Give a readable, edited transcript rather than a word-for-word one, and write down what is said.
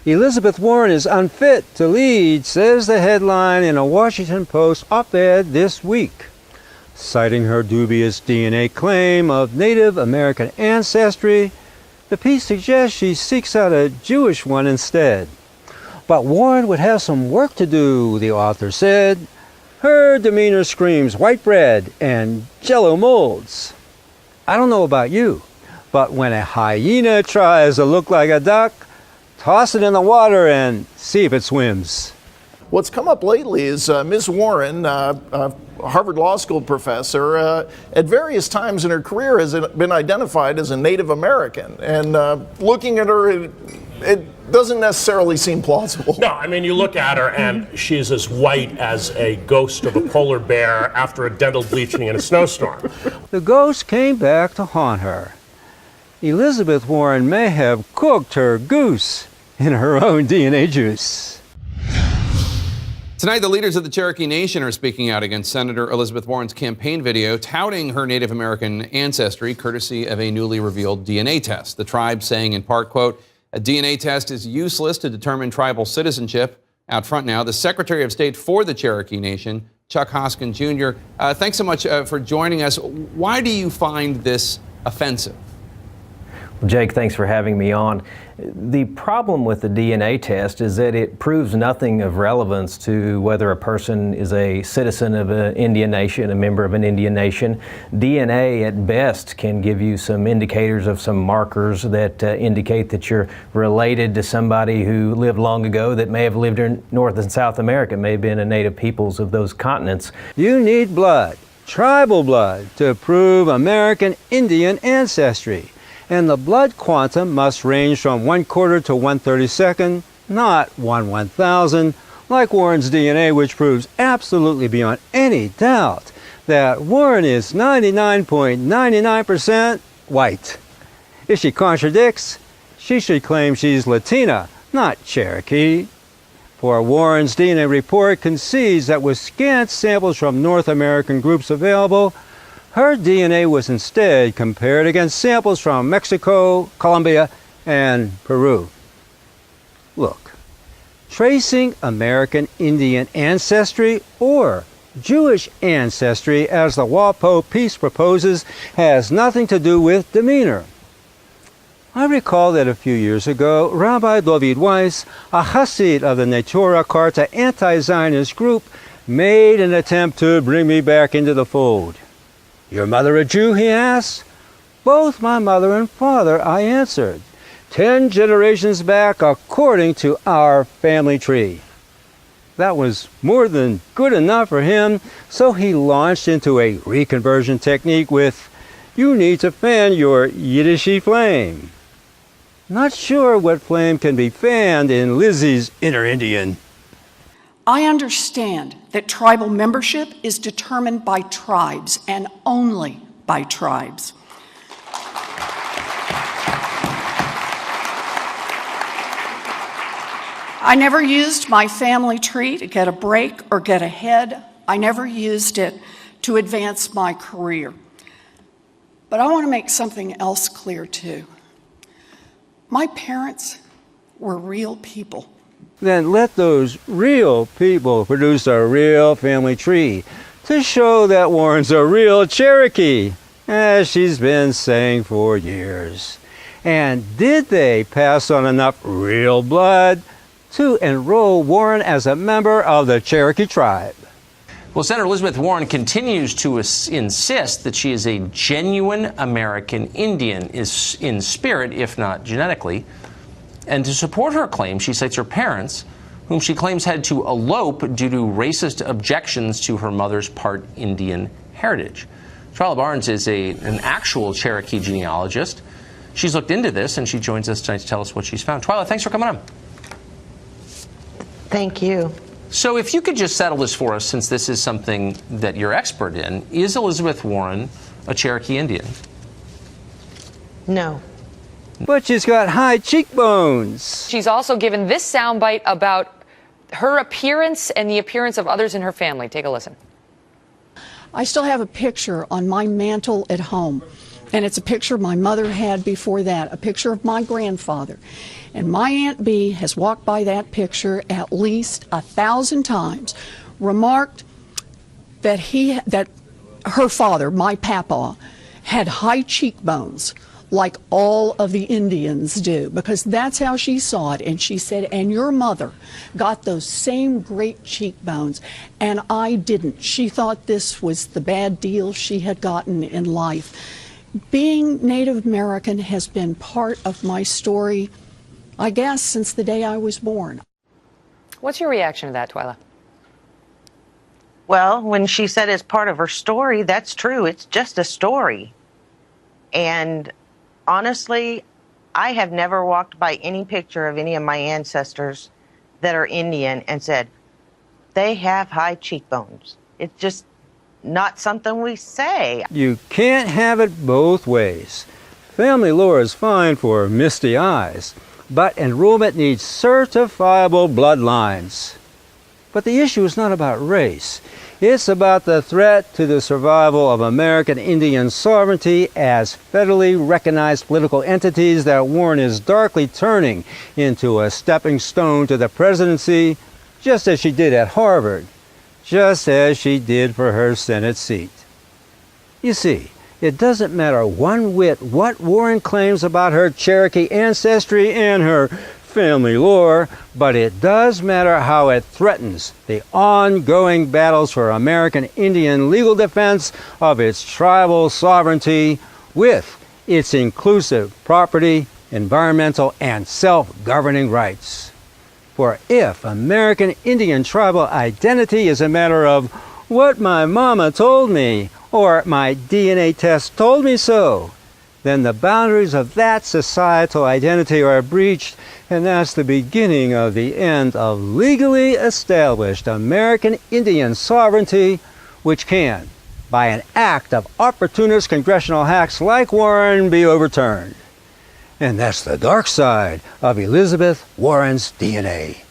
Elizabeth Warren is unfit to lead, says the headline in a Washington Post op-ed this week. Citing her dubious DNA claim of Native American ancestry, the piece suggests she seeks out a Jewish one instead. But Warren would have some work to do, the author said. Her demeanor screams white bread and Jell-O molds. I don't know about you, but when a hyena tries to look like a duck, toss it in the water and see if it swims. What's come up lately is Ms. Warren, a Harvard Law School professor, at various times in her career has been identified as a Native American. And looking at her, it doesn't necessarily seem plausible. No, I mean, you look at her and she's as white as a ghost of a polar bear after a dental bleaching in a snowstorm. The ghost came back to haunt her. Elizabeth Warren may have cooked her goose in her own DNA juice. Tonight, the leaders of the Cherokee Nation are speaking out against Senator Elizabeth Warren's campaign video touting her Native American ancestry, courtesy of a newly revealed DNA test. The tribe saying in part, quote, "A DNA test is useless to determine tribal citizenship." Out front now, the Secretary of State for the Cherokee Nation, Chuck Hoskin Jr. Thanks so much for joining us. Why do you find this offensive? Well, Jake, thanks for having me on. The problem with the DNA test is that it proves nothing of relevance to whether a person is a citizen of an Indian nation, a member of an Indian nation. DNA at best can give you some indicators of some markers that indicate that you're related to somebody who lived long ago that may have lived in North and South America, may have been a native peoples of those continents. You need blood, tribal blood, to prove American Indian ancestry. And the blood quantum must range from 1/4 to 1/32, not 1/1000, like Warren's DNA, which proves absolutely beyond any doubt that Warren is 99.99% white. If she contradicts, she should claim she's Latina, not Cherokee. For Warren's DNA report concedes that with scant samples from North American groups available, her DNA was instead compared against samples from Mexico, Colombia, and Peru. Look, tracing American Indian ancestry or Jewish ancestry, as the WAPO piece proposes, has nothing to do with demeanor. I recall that a few years ago, Rabbi David Weiss, a Hasid of the Neturah Karta anti-Zionist group, made an attempt to bring me back into the fold. "Your mother a Jew?" he asked. "Both my mother and father," I answered. 10 generations back according to our family tree. That was more than good enough for him, so he launched into a reconversion technique with, "You need to fan your Yiddishy flame." Not sure what flame can be fanned in Lizzie's inner Indian. I understand that tribal membership is determined by tribes and only by tribes. I never used my family tree to get a break or get ahead. I never used it to advance my career. But I want to make something else clear too. My parents were real people. Then let those real people produce a real family tree to show that Warren's a real Cherokee, as she's been saying for years. And did they pass on enough real blood to enroll Warren as a member of the Cherokee tribe? Well, Senator Elizabeth Warren continues to insist that she is a genuine American Indian, is in spirit, if not genetically. And to support her claim, she cites her parents, whom she claims had to elope due to racist objections to her mother's part Indian heritage. Twyla Barnes is an actual Cherokee genealogist. She's looked into this, and she joins us tonight to tell us what she's found. Twyla, thanks for coming on. Thank you. So if you could just settle this for us, since this is something that you're expert in, is Elizabeth Warren a Cherokee Indian? No. But she's got high cheekbones. She's also given this soundbite about her appearance and the appearance of others in her family. Take a listen. I still have a picture on my mantle at home And it's a picture my mother had before that, a picture of my grandfather. And my Aunt Bee has walked by that picture at least 1,000 times, remarked that her father, my papa, had high cheekbones like all of the Indians do, because that's how she saw it. And she said, and your mother got those same great cheekbones, and I didn't. She thought this was the bad deal she had gotten in life. Being Native American has been part of my story, I guess, since the day I was born. What's your reaction to that, Twyla? Well, when she said it's part of her story, that's true. It's just a story. And honestly, I have never walked by any picture of any of my ancestors that are Indian and said, they have high cheekbones. It's just not something we say. You can't have it both ways. Family lore is fine for misty eyes, but enrollment needs certifiable bloodlines. But the issue is not about race. It's about the threat to the survival of American Indian sovereignty as federally recognized political entities that Warren is darkly turning into a stepping stone to the presidency, just as she did at Harvard, just as she did for her Senate seat. You see, it doesn't matter one whit what Warren claims about her Cherokee ancestry and her family lore, but it does matter how it threatens the ongoing battles for American Indian legal defense of its tribal sovereignty with its inclusive property, environmental, and self-governing rights. For if American Indian tribal identity is a matter of what my mama told me or my DNA test told me so, then the boundaries of that societal identity are breached, and that's the beginning of the end of legally established American Indian sovereignty, which can, by an act of opportunist congressional hacks like Warren, be overturned. And that's the dark side of Elizabeth Warren's DNA.